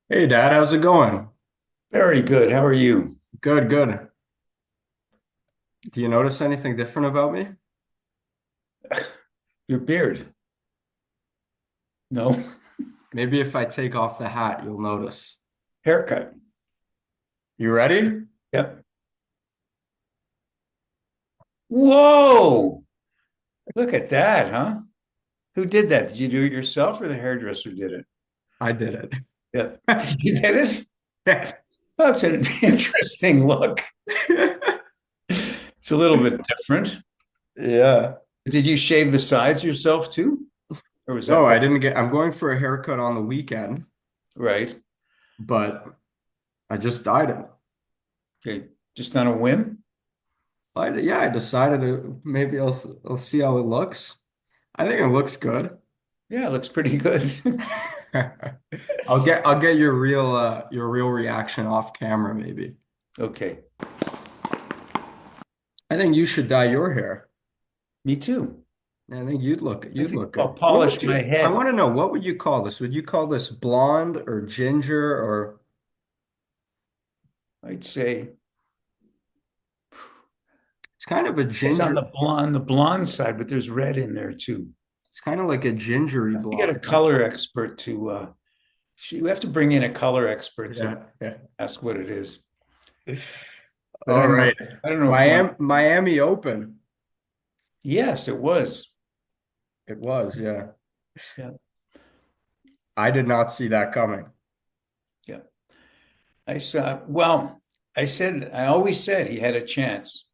Hey Dad, how's it going? Very good. How are you? Good, good. Do you notice anything different about me? Your beard? No. Maybe if I take off the hat, you'll notice. Haircut? You ready? Yep. Whoa! Look at that, huh? Who did that? Did you do it yourself or the hairdresser did it? I did it. Yeah. Did you did it? That's an interesting look. It's a little bit different. Yeah. Did you shave the sides yourself too? Or was No, that I part? didn't get, I'm going for a haircut on the weekend, Right. but I just dyed it. Okay. Just on a whim? Yeah, I decided maybe I'll see how it looks. I think it looks good. Yeah, it looks pretty good. I'll get your real reaction off camera maybe. Okay. I think you should dye your hair. Me too. I think I you'd think look I'll good. What polish would my I head. want to know, what would you call this? Would you call this blonde or ginger or I'd say it's kind of a it's on ginger, the blonde side, but there's red in there too. it's kind of like a gingery You get a blonde, huh? color expert to you have to bring in a color expert to Yeah, yeah. ask what it is. But All right. I don't know if my Miami Open. yes, it was. It was, yeah. Yeah, I did not see that coming. yeah. I saw I always said he had a chance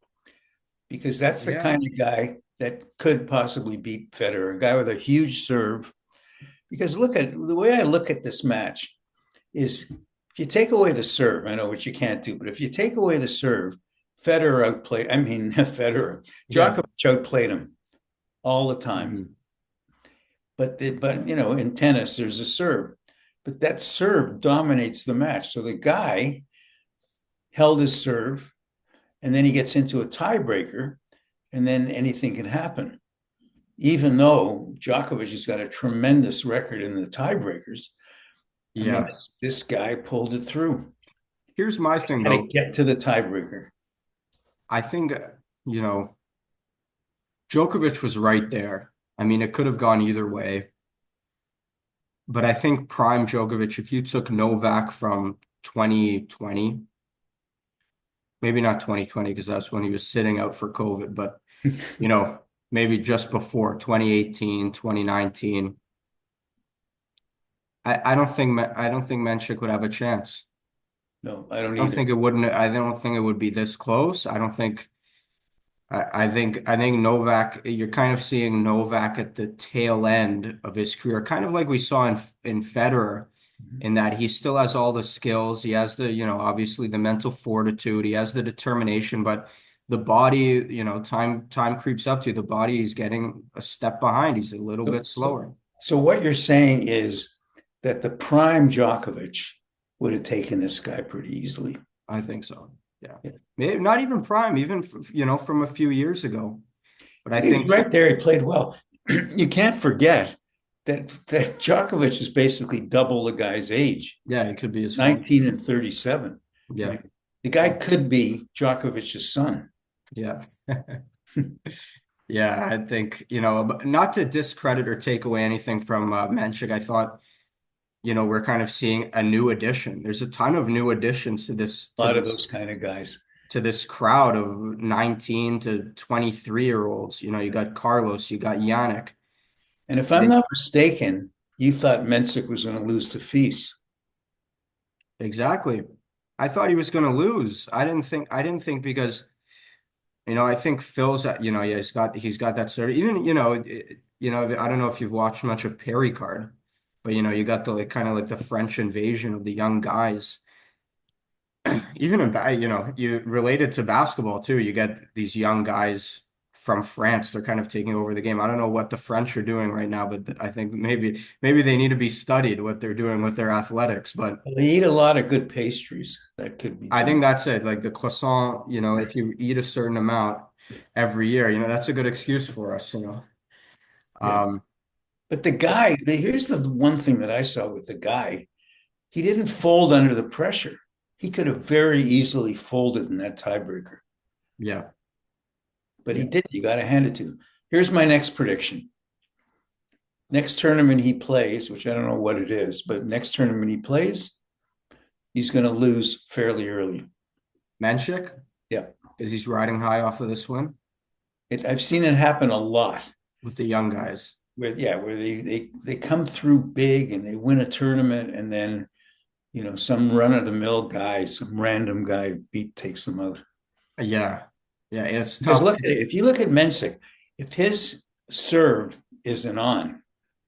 because that's the Yeah. kind of guy that could possibly beat Federer, a guy with a huge serve. Because look at the way I look at this match is if you take away the serve, I know what you can't do, but if you take away the serve, Federer outplayed, I mean, Federer, Yeah. Djokovic outplayed him all the time. Mhm. But in tennis, there's a serve, but that serve dominates the match. So the guy held his serve, and then he gets into a tiebreaker, and then anything can happen. Even though Djokovic has got a tremendous record in the tiebreakers, I mean, Yeah. this guy pulled it through. Here's my Just thing had to though. get to the tiebreaker. I think, you know, Djokovic was right there. I mean, it could have gone either way. But I think prime Djokovic, if you took Novak from 2020, maybe not 2020 because that's when he was sitting out for COVID, but you know, maybe just before 2018, 2019, I don't think Mensik would have a chance. No, I don't I don't either. think it wouldn't I don't think it would be this close. I don't think I think Novak, you're kind of seeing Novak at the tail end of his career, kind of like we saw in Federer, in that he still has all the skills. He has the, obviously the mental fortitude, he has the determination, but the body, time creeps up to you. The body is getting a step behind. He's a little So, bit so, slower. so what you're saying is that the prime Djokovic would have taken this guy pretty easily. I think so. Yeah. Yeah. Maybe not even prime, even from a few years ago. But I He was think, right there. He played well. You can't forget that Djokovic is basically double the guy's age, yeah, it could be his father. 19 and 37. I Yeah. mean, the guy could be Djokovic's son. Yeah. Yeah, I think, but not to discredit or take away anything from Mensik, I thought, we're kind of seeing a new addition. There's a ton of new additions to this A lot of those kind of guys. crowd of 19 to 23-year-olds. You got Carlos, you got Yannick. And if I I'm think not mistaken, you thought Mensik was going to lose to Feast. exactly. I thought he was going to lose. I didn't think because, I think Phil's, yeah, he's got that sort of, even, I don't know if you've watched much of Perry Card, but you got the like kind of like the French invasion of the young guys. Even you related to basketball too. You get these young guys from France. They're kind of taking over the game. I don't know what the French are doing right now, but I think maybe they need to be studied what they're doing with their athletics. But They eat a lot of good pastries. That could be I done. think that's it. Like the croissant, if you eat a certain amount every year, that's a good excuse for us. Yeah. Um, But here's the one thing that I saw with the guy. he didn't fold under the pressure. He could have very easily folded in that tiebreaker, Yeah. but he Yeah. didn't. You got to hand it to him. Here's my next prediction. Next tournament he plays, which I don't know what it is, but next tournament he plays, he's going to lose fairly early. Menchik, Yeah. because he's riding high off of this win I've seen it happen a lot with the young guys. where they come through big and they win a tournament, and then some run of the mill guy, some random guy beat takes them out. Yeah. Yeah. It's Because tough. if you look at Mensik, if his serve isn't on,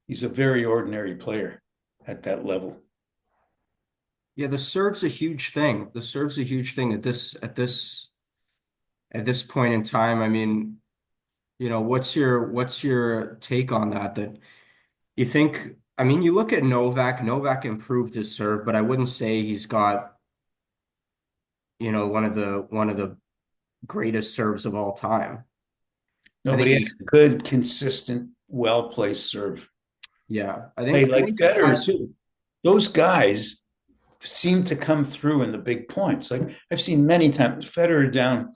he's a very ordinary player at that level. Yeah. The serve's a huge thing. The serve's a huge thing at this point in time. I mean, what's your take on that? That you think, I mean, you look at Novak, Novak improved his serve, but I wouldn't say he's got, one of the greatest serves of all time. I think Nobody has he's a good, consistent, well placed serve. yeah, Play I like think he's Federer got too. Those guys seem to come through in the big points. Like I've seen many times Federer down,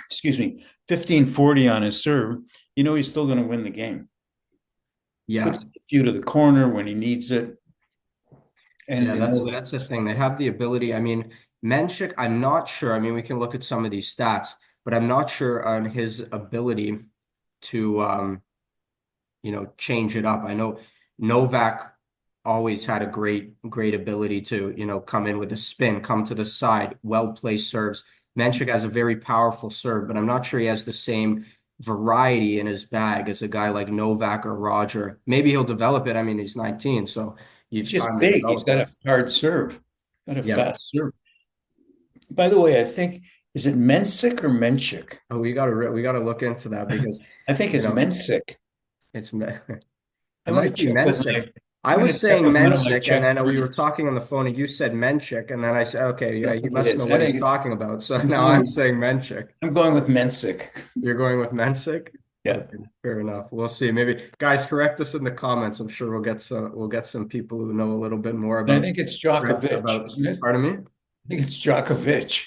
excuse me, 15-40 on his serve. He's still going to win the game. yeah. Puts a few to the corner when he needs it. And Yeah, they that's know that's the thing. They have the ability. I mean, Menchik, I'm not sure. I mean, we can look at some of these stats, but I'm not sure on his ability to change it up. I know Novak always had a great ability to, come in with a spin, come to the side, well-placed serves. Menchik has a very powerful serve, but I'm not sure he has the same variety in his bag as a guy like Novak or Roger. Maybe he'll develop it. I mean, he's 19, so you he's have just time to big. He's develop got it. a hard serve, got a Yeah. fast serve. By the way, I think, is it Mensik or Menchik? Oh, we gotta look into that because, I think you it's know, Mensik. it's it I'm going to might be check with Mensik. I I'm going was to check saying with one of my Mensik, and Czech then we were friends. talking on the phone, and you said Menchik, and then I said, okay, I yeah, don't he think it must know is. I what he's think talking about. So I'm now I'm going. saying Menchik. I'm going with Mensik. You're going with Mensik? Yeah, Okay, fair enough. We'll see. Maybe guys, correct us in the comments. I'm sure we'll get some people who know a little bit more and I about think it's Djokovic, about. isn't it? Pardon me? I think it's Djokovic.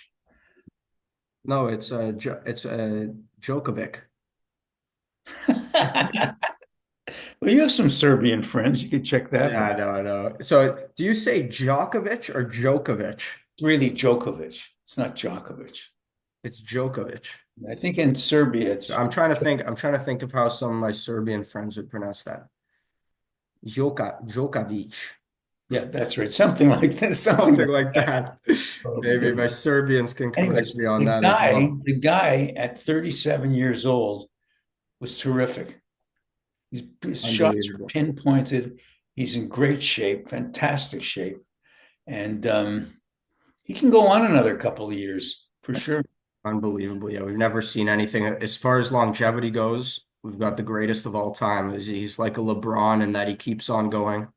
No, it's Djokovic. Well, you have some Serbian friends. You could check that Yeah, box. no, no. So, do you say Djokovic or Djokovic? It's really Djokovic. It's not Djokovic. It's Djokovic. I think in Serbia it's I'm trying to think. I'm trying to think of how some of my Serbian friends would pronounce that. Djokovic. yeah, that's right. Something like that. Something Something like like that. that. Totally Maybe my different. Serbians can correct Anyways, me on the that as guy, well. the guy at 37 years old was terrific. His shots are Unbelievable. pinpointed. He's in great shape, fantastic shape, and he can go on another couple of years for sure. Unbelievable. Yeah, we've never seen anything as far as longevity goes. We've got the greatest of all time. He's like a LeBron in that he keeps on going.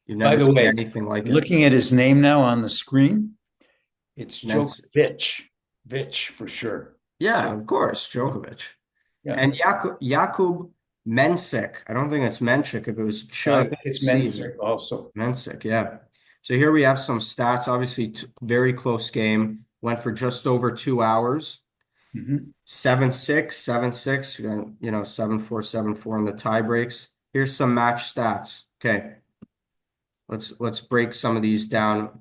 You've By never the seen way, anything like it. looking at his name now on the screen, it's Mens Djokovic, Vich for sure. Yeah, So of course, Djokovic. yeah, And Jakub Mensik. I don't think it's Menchik if it was I Ch think it's C. Mensik also. Mensik, yeah. So here we have some stats. Obviously, very close game. Went for just over 2 hours. Mm-hmm. 7-6, 7-6, 7-4, 7-4 in the tie breaks. Here's some match stats. Okay, let's break some of these down.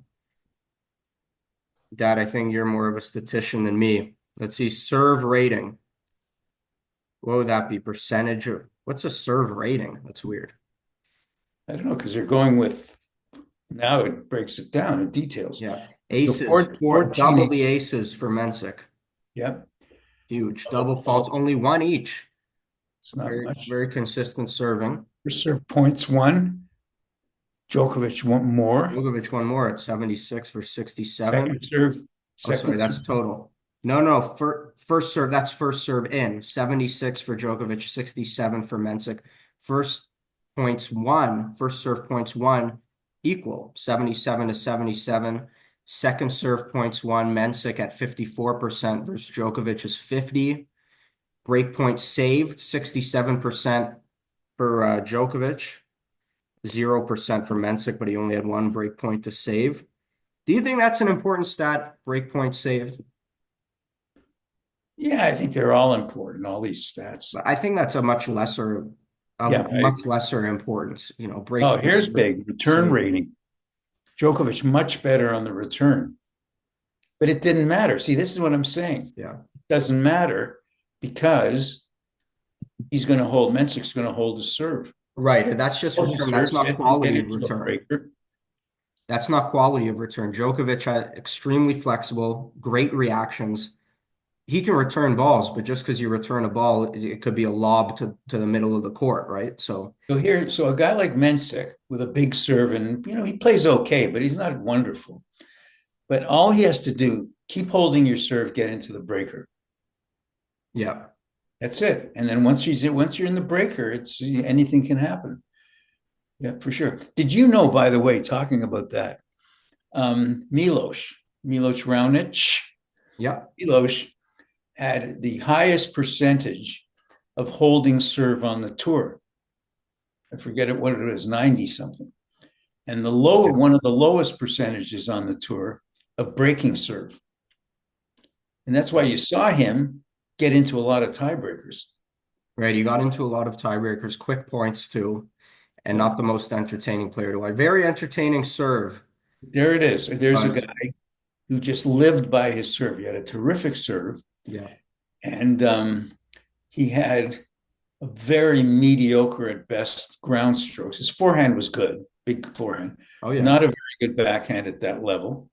Dad, I think you're more of a statistician than me. Let's see, serve rating. What would that be? Percentage of what's a serve rating? That's weird. I don't know because they're going with now it breaks it down in details. Yeah. So Aces, double 14. the aces for Mensik. Yeah, Huge. Double faults, faults. only one each. It's not Very, much. very consistent serving. First serve points one. Djokovic want more. Djokovic one more at 76 for 67. Second serve, Oh, sorry, second that's serve. total. No, first serve, that's first serve in. 76 for Djokovic, 67 for Mensik. First serve points one equal, 77 to 77. Second serve points one, Mensik at 54% versus Djokovic is 50. Break points saved, 67% for Djokovic. 0% for Mensik, but he only had one break point to save. Do you think that's an important stat, break point saved? Yeah, I think they're all important, all these stats. But I think that's a much lesser, Yeah, of I much agree. lesser importance. Break Oh, points here's big return saved. rating. Djokovic much better on the return, but it didn't matter. See, this is what I'm saying. Yeah. It doesn't matter because he's going to hold, Mensik's going to hold his serve. Right. And that's just Hold his return. That's serve, not get quality of into a return. breaker. That's not quality of return. Djokovic had extremely flexible, great reactions. He can return balls, but just because you return a ball, it could be a lob to the middle of the court, right? So, So a guy like Mensik with a big serve, and he plays okay, but he's not wonderful. But all he has to do, keep holding your serve, get into the breaker. yeah. That's it. And then once you're in the breaker, it's anything can happen. Yeah, for sure. Did you know, by the way, talking about that, Milos Raonic, Yeah. Milos had the highest percentage of holding serve on the tour. I forget what it was, 90 something. And one of the lowest percentages on the tour of breaking serve. And that's why you saw him get into a lot of tiebreakers. Right. He got into a lot of tiebreakers, quick points too, and Yeah. not the most entertaining player to watch. Very entertaining serve, There it is. There's a but guy who just lived by his serve. He had a terrific serve, yeah. and he had a very mediocre at best ground strokes. His forehand was good, big forehand, Oh yeah. not a very good backhand at that level.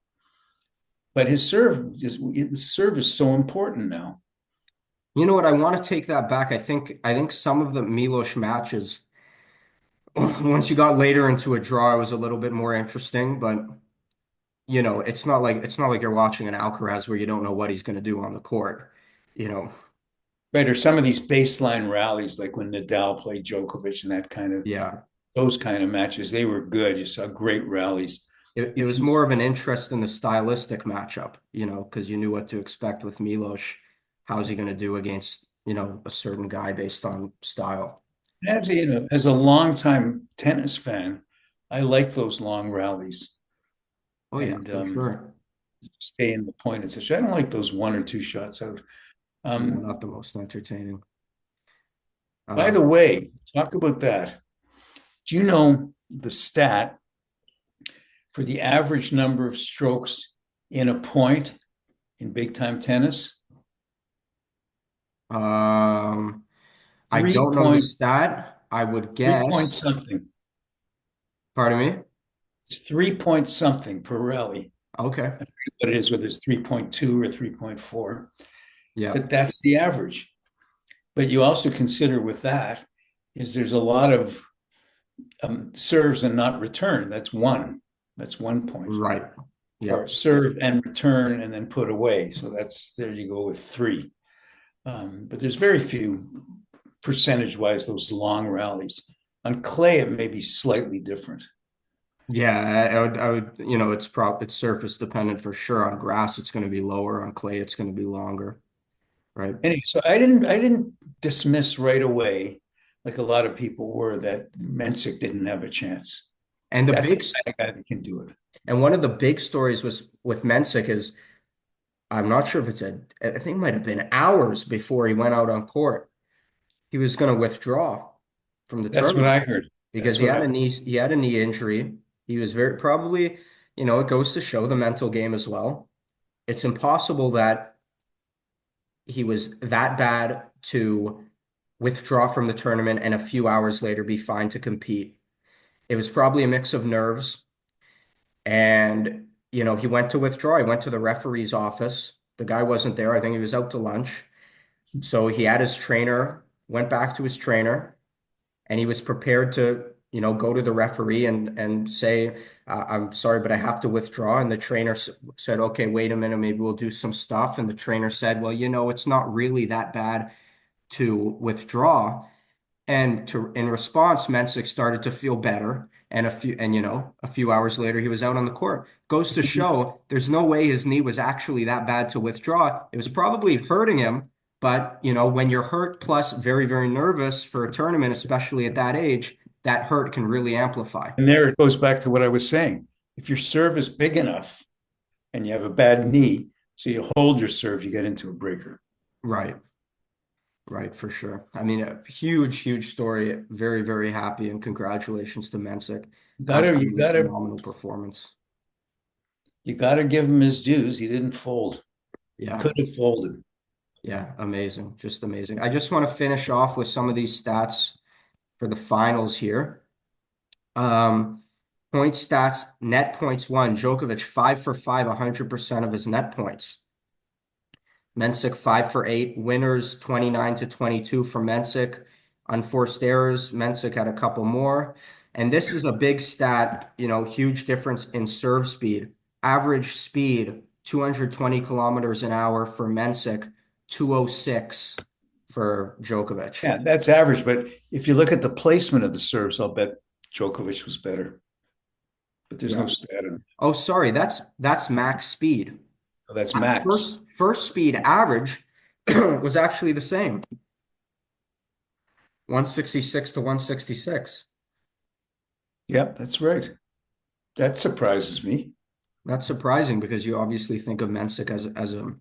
But his serve is so important now. You know what? I want to take that back. I think some of the Milos matches, once you got later into a draw, it was a little bit more interesting, but it's not like you're watching an Alcaraz where you don't know what he's going to do on the court. You know, Right, or some of these baseline rallies, like when Nadal played Djokovic and that kind of yeah. those kind of matches, they were good. You saw great rallies. It was more of an interest in the stylistic matchup, because you knew what to expect with Milos. How's he going to do against, a certain guy based on style? As a longtime tennis fan, I like those long rallies Oh yeah, and for sure. stay in the point and such. I don't like those one or two shots out. No, Um, not the most entertaining. by Uh, the way, talk about that. Do you know the stat for the average number of strokes in a point in big time tennis? um, I Three don't know the point stat. I would 3 point guess. something. Pardon me? It's 3 point something per rally. Okay. I forget what it is, whether it's 3.2 or 3.4. Yeah. That's the average. But you also consider with that is there's a lot of serves and not return. That's one. That's 1 point. Right. Or Yeah. serve and return and then put away. So there you go with three. But there's very few percentage wise those long rallies. On clay, it may be slightly different. Yeah, it's surface dependent for sure. On grass, it's going to be lower. On clay, it's going to be longer. Right. Anyway, so I didn't dismiss right away, like a lot of people were, that Mensik didn't have a chance. And the That's the big, kind of guy that can do it. and one of the big stories was with Mensik is I'm not sure if I think it might have been hours before he went out on court. He was going to withdraw from the That's what tournament I heard. because That's he what had I a knee injury. He was very probably, it goes to show the mental game as well. It's impossible that he was that bad to withdraw from the tournament and a few hours later be fine to compete. It was probably a mix of nerves. And, he went to withdraw. He went to the referee's office. The guy wasn't there. I think he was out to lunch. So he had his trainer, went back to his trainer, and he was prepared to, go to the referee and say, I'm sorry, but I have to withdraw. And the trainer said, okay, wait a minute, maybe we'll do some stuff. And the trainer said, well, it's not really that bad to withdraw. And in response, Mensik started to feel better. And a few hours later, he was out on the court. Goes to show there's no way his knee was actually that bad to withdraw. It was probably hurting him, but when you're hurt plus very, very nervous for a tournament, especially at that age, that hurt can really amplify. And there it goes back to what I was saying. If your serve is big enough and you have a bad knee, so you hold your serve, you get into a breaker. Right. Right, for sure. I mean, a huge, huge story. Very, very happy and congratulations to Mensik. You gotta, you Absolutely gotta, phenomenal performance. you gotta give him his dues. He didn't fold. He Yeah, could have folded. yeah, amazing. Just amazing. I just want to finish off with some of these stats for the finals here. Um, Point stats, net points won. Djokovic 5 for 5, 100% of his net points. Mensik 5 for 8. Winners 29-22 for Mensik. Unforced errors, Mensik had a couple more. And this is a big stat, huge difference in serve speed. Average speed 220 kilometers an hour for Mensik, 206 for Djokovic. Yeah, that's average. But if you look at the placement of the serves, I'll bet Djokovic was better. But there's no Yeah. stat on it. Oh, sorry, that's max speed. So that's max. First speed average was actually the same, 166 to 166. Yeah, that's right. That surprises me. That's surprising because you obviously think of Mensik as a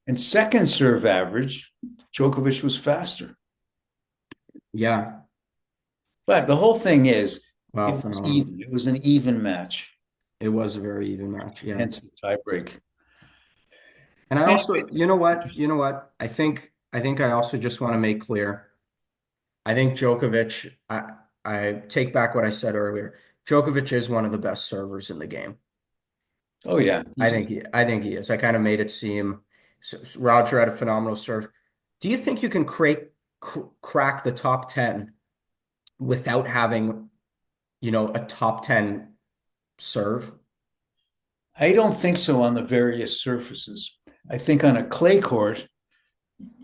And second serve average, Djokovic was faster. yeah, But the whole thing is, wow, it was phenomenal. even. It was an even match, It was a very even match, yeah. hence the tiebreak. And I also, Anyways, you know what? I think I also just want to make clear. I think Djokovic, I take back what I said earlier. Djokovic is one of the best servers in the game. oh yeah, I think he is. I kind of made it seem Roger had a phenomenal serve. Do you think you can crack the top 10 without having, a top 10 serve? I don't think so on the various surfaces. I think on a clay court,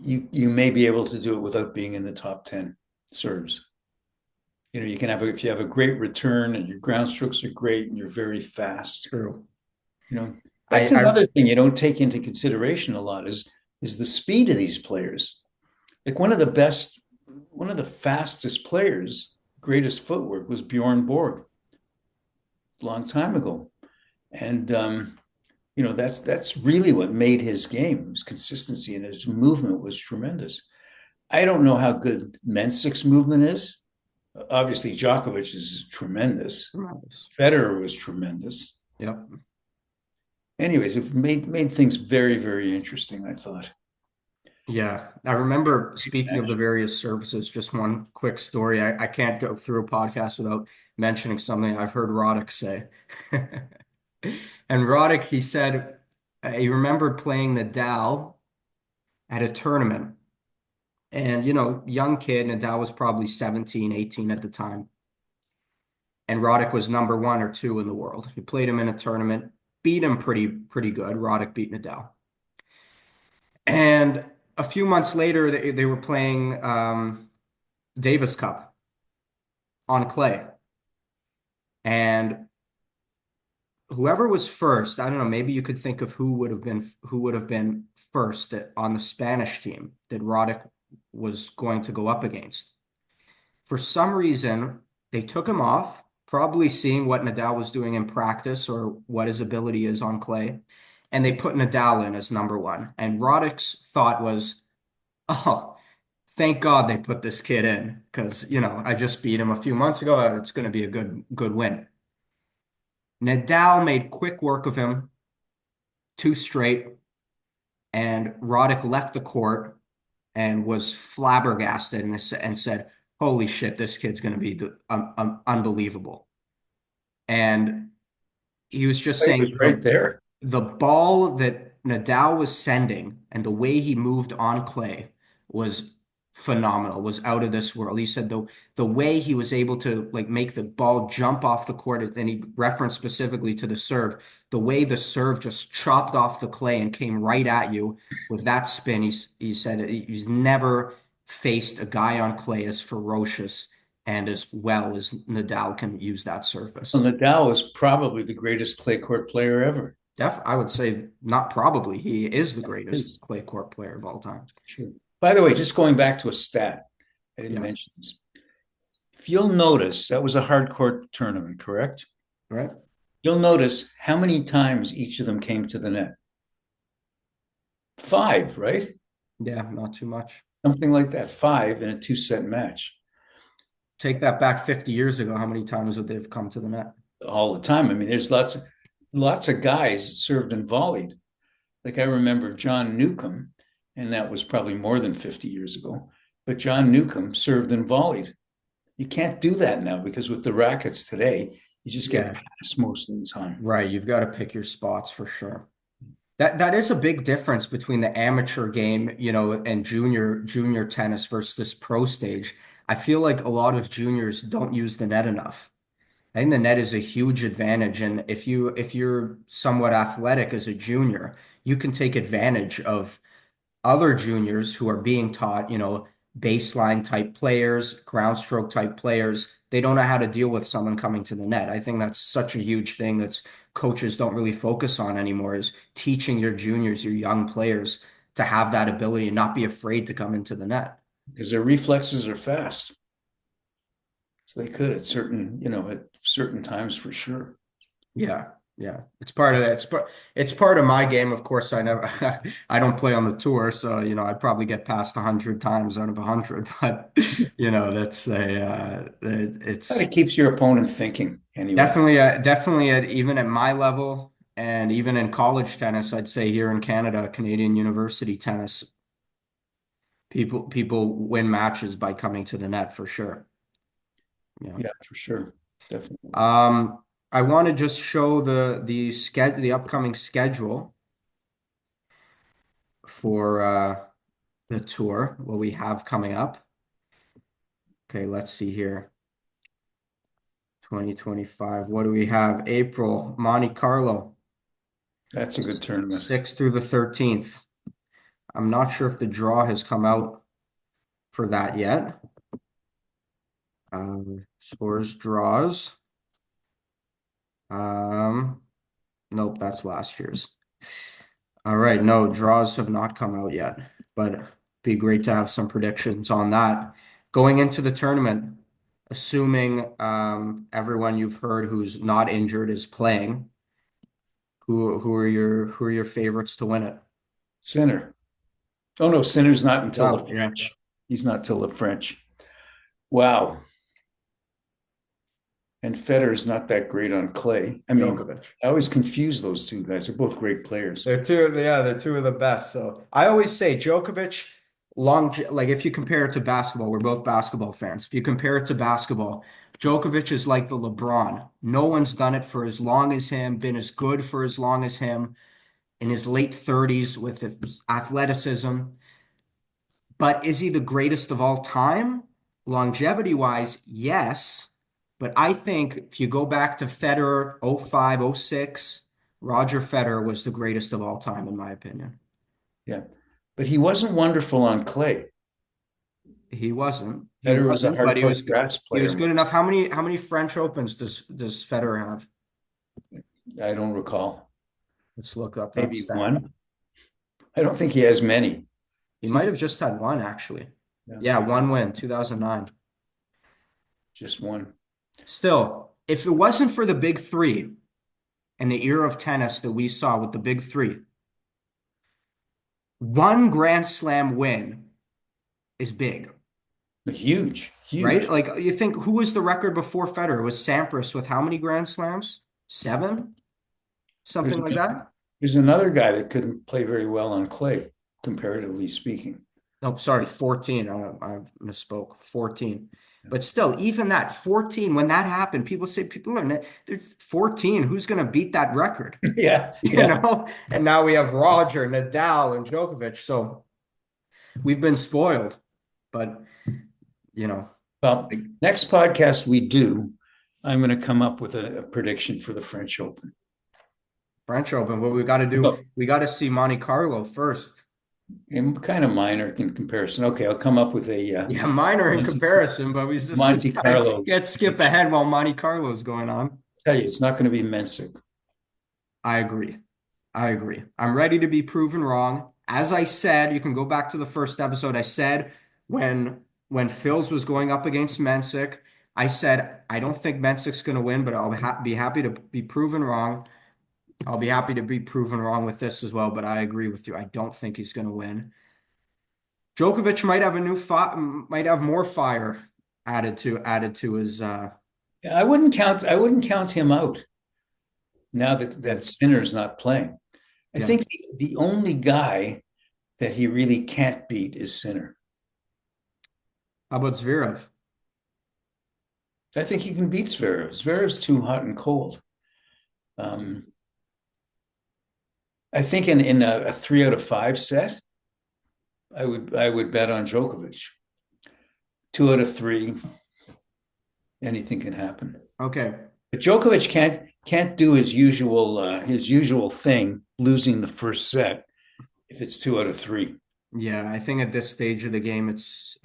you may be able to do it without being in the top 10 serves. You can have if you have a great return and your ground strokes are great and you're very fast. True. You know, I, that's I another thing you don't take into consideration a lot is the speed of these players. Like one of the fastest players, greatest footwork was Bjorn Borg a long time ago, and that's really what made his game. His consistency and his movement was tremendous. I don't know how good Mensik's movement is. Obviously, Djokovic is tremendous. Federer was tremendous. Yep. Anyways, it made things very, very interesting, I thought. Yeah, I remember speaking of the various services, just one quick story. I can't go through a podcast without mentioning something I've heard Roddick say. And Roddick, he said he remembered playing Nadal at a tournament. And, young kid, Nadal was probably 17, 18 at the time. And Roddick was number one or two in the world. He played him in a tournament, beat him pretty good. Roddick beat Nadal. And a few months later, they were playing Davis Cup on clay. And whoever was first, I don't know, maybe you could think of who would have been first on the Spanish team that Roddick was going to go up against. For some reason, they took him off, probably seeing what Nadal was doing in practice or what his ability is on clay. And they put Nadal in as number one. And Roddick's thought was, oh, thank God they put this kid in because, I just beat him a few months ago. It's going to be a good win. Nadal made quick work of him, two straight, and Roddick left the court and was flabbergasted and said, "Holy shit, this kid's going to be unbelievable." And he was just It was saying right there. the ball that Nadal was sending and the way he moved on clay was phenomenal, was out of this world. He said the way he was able to like make the ball jump off the court, and he referenced specifically to the serve, the way the serve just chopped off the clay and came right at you with that spin. He said he's never faced a guy on clay as ferocious and as well as Nadal can use that Well, surface. Nadal was probably the greatest clay court player ever. I would say not probably. He is the greatest Is clay court player of all time. true. By the way, just going back to a stat, I didn't Yeah. mention this. if you'll notice, that was a hardcore tournament, correct? right? You'll notice how many times each of them came to the net. Five, right? Yeah, not too much. Something like that. Five in a two-set match Take that back 50 years ago. How many times would they have come to the net? all the time. I mean, there's lots of guys that served and volleyed. Like I remember John Newcomb, and that was probably more than 50 years ago. But John Newcomb served and volleyed. You can't do that now because with the rackets today, you just get Yeah, past most of the time. right. You've got to pick your spots for sure. That is a big difference between the amateur game, and junior tennis versus this pro stage. I feel like a lot of juniors don't use the net enough. I think the net is a huge advantage, and if you're somewhat athletic as a junior, you can take advantage of other juniors who are being taught, baseline type players, ground stroke type players. They don't know how to deal with someone coming to the net. I think that's such a huge thing that's coaches don't really focus on anymore is teaching your juniors, your young players to have that ability and not be afraid to come into the net. Because their reflexes are fast. So they could at certain times for sure. Yeah. Yeah. It's part of that. It's part of my game. Of course, I never I don't play on the tour, so I'd probably get past 100 times out of 100, but that's But it's it keeps your opponent thinking anyway. definitely even at my level and even in college tennis, I'd say here in Canada, Canadian university tennis, people win matches by coming to the net for sure. Yeah. Yeah, for sure. Definitely. Um, I want to just show the upcoming schedule for the tour, what we have coming up. Okay, let's see here. 2025. What do we have? April, Monte Carlo, That's a good tournament. 6th through the 13th. I'm not sure if the draw has come out for that yet. Scores, draws. Um, nope, that's last year's. All right, no, draws have not come out yet, but be great to have some predictions on that. Going into the tournament, assuming everyone you've heard who's not injured is playing, who are your favorites to win it? Sinner. Oh no, Sinner's not until the Oh, yeah. French. He's not till the French. Wow. And Federer's not that great on clay. I mean, Djokovic. I always confuse those two guys. They're both great players. They're two of the best. So I always say Djokovic, like if you compare it to basketball, we're both basketball fans. If you compare it to basketball, Djokovic is like the LeBron. No one's done it for as long as him, been as good for as long as him in his late 30s with his athleticism. But is he the greatest of all time? Longevity wise, yes. But I think if you go back to Federer, 05, 06, Roger Federer was the greatest of all time, in my opinion. Yeah. But he wasn't wonderful on clay. He wasn't. He Federer was a wasn't, but he hardcore was grass he was player. good enough. How many French Opens does Federer have? I don't recall. Let's look up that Maybe stat. one. I don't think he has many. He See might if have just had one actually. yeah, Yeah, one win, 2009. just one. Still, if it wasn't for the big three and the era of tennis that we saw with the big three, one Grand Slam win is big, Huge, right? huge. Like you think who was the record before Federer? It was Sampras with how many Grand Slams? Seven? There's Something like that? there's another guy that couldn't play very well on clay, comparatively speaking. No, sorry, 14. I misspoke. 14. But still, even that 14, when that happened, people say people are there's 14. Who's going to beat that record? Yeah, You yeah. know? And now we have Roger, Nadal, and Djokovic. So we've been spoiled. But, you know, Well, next podcast we do, I'm going to come up with a prediction for the French Open. French Open, what we got to do, No, we got to see Monte Carlo first. kind of minor in comparison. Okay, I'll come up with a Yeah, minor in Monte, comparison, but we just Monte Carlo. can't skip ahead while Monte Carlo's going on. Tell you, it's not going to be Mensik. I agree. I agree. I'm ready to be proven wrong. As I said, you can go back to the first episode. I said when Phils was going up against Mensik, I said I don't think Mensik's going to win, but I'll be happy to be proven wrong. I'll be happy to be proven wrong with this as well, but I agree with you. I don't think he's going to win. Djokovic might have a new fi might have more fire added to his I wouldn't count him out now that Sinner's not playing. I yeah. think the only guy that he really can't beat is Sinner. How about Zverev? I think he can beat Zverev. Zverev's too hot and cold. Um, I think in a 3 out of 5 set, I would bet on Djokovic. 2 out of 3, anything can happen. Okay. But Djokovic can't do his usual thing, losing the first set if it's 2 out of 3. Yeah, I think at this stage of the game it's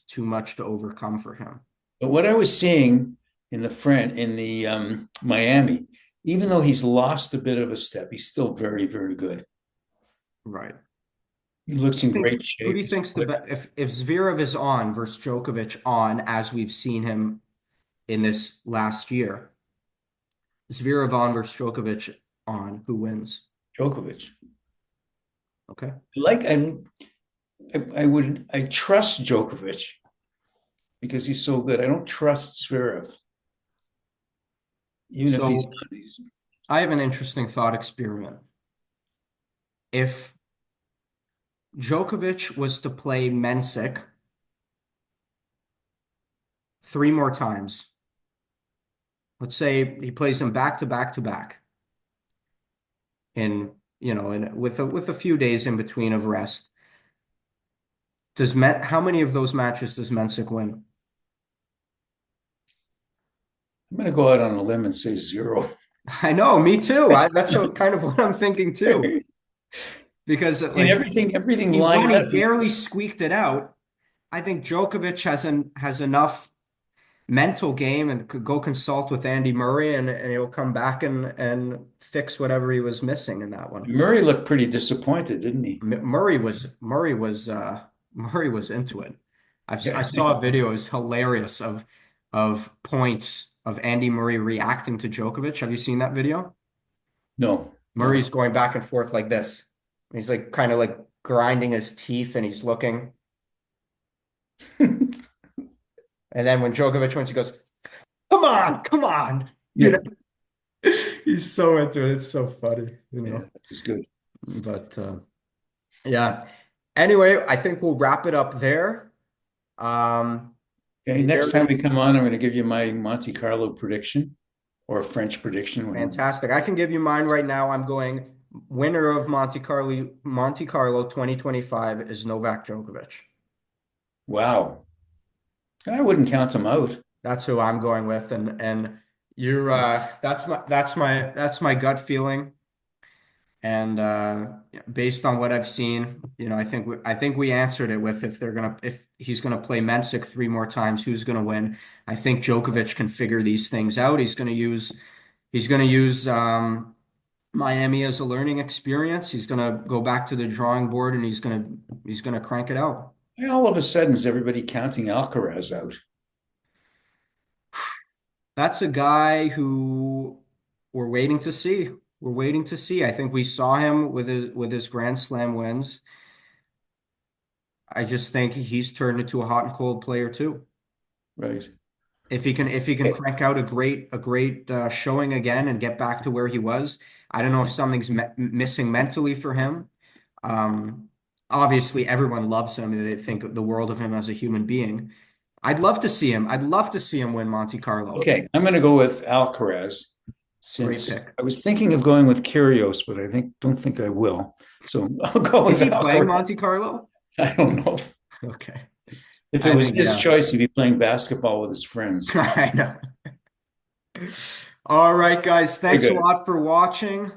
too much to overcome for him. But what I was seeing in the Miami, even though he's lost a bit of a step, he's still very, very good. Right. He looks in great Who do shape. you He's think's the quick. best if Zverev is on versus Djokovic on as we've seen him in this last year? Zverev on versus Djokovic on, who wins? Djokovic. Okay. Like I trust Djokovic because he's so good. I don't trust Zverev, even if he's So not. He's I have an interesting thought experiment. If Djokovic was to play Mensik 3 more times, let's say he plays him back to back to back, in with a few days in between of rest. How many of those matches does Mensik win? I'm going to go out on a limb and say 0. I know, me too. That's kind of what I'm thinking too. I Because mean, like everything he won, lined he up. barely squeaked it out. I think Djokovic has enough mental game and could go consult with Andy Murray and he'll come back and fix whatever he was missing in that one. Murray looked pretty disappointed, didn't he? Murray was into it. I Yeah. saw a video. It was hilarious of points of Andy Murray reacting to Djokovic. Have you seen that video? No, Murray's no. going back and forth like this. He's like kind of like grinding his teeth and he's looking. And then when Djokovic wins, he goes, "Come on, come on." You Yeah, know, he's so into it. It's so funny, you yeah, know. that was good. But yeah. Anyway, I think we'll wrap it up there. Okay, Is next there time we come on, I'm going to give you my Monte Carlo prediction or a French prediction. fantastic. I can give you mine right now. I'm going winner of Monte Carlo 2025 is Novak Djokovic. Wow, I wouldn't count him out. That's who I'm going with, and you're that's my gut feeling. And based on what I've seen, I think we answered it with if he's gonna play Mensik 3 more times, who's gonna win? I think Djokovic can figure these things out. He's gonna use Miami as a learning experience. He's gonna go back to the drawing board and he's gonna crank it out. All of a sudden, is everybody counting Alcaraz out? That's a guy who we're waiting to see. We're waiting to see. I think we saw him with his Grand Slam wins. I just think he's turned into a hot and cold player too. Right. If he can Okay. crank out a great showing again and get back to where he was, I don't know if something's missing mentally for him. Um, Obviously, everyone loves him. They think the world of him as a human being. I'd love to see him. I'd love to see him win Monte Carlo. Okay, I'm going to go with Alcaraz Great since pick. I was thinking of going with Kyrgios, but I don't think I will. So I'll go Is with he playing Alcaraz. Monte Carlo? I don't know. Okay. If it I was think, his yeah. choice, he'd be playing basketball with his friends. I know. All right, guys. Very Thanks a good. lot for watching.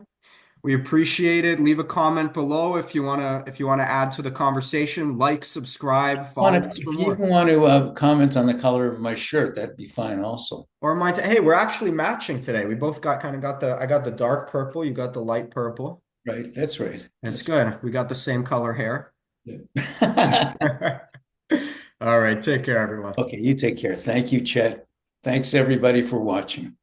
We appreciate it. Leave a comment below if you wanna add to the conversation. Like, subscribe, follow us for If you more. even want to comment on the color of my shirt, that'd be fine also. Or mine. Hey, we're actually matching today. We both got the I got the dark purple. You got the light purple. Right. That's right. That's That's good. We got the same color hair. right. All right. Take care, everyone. Okay, you take care. Thank you, Chet. Thanks everybody for watching.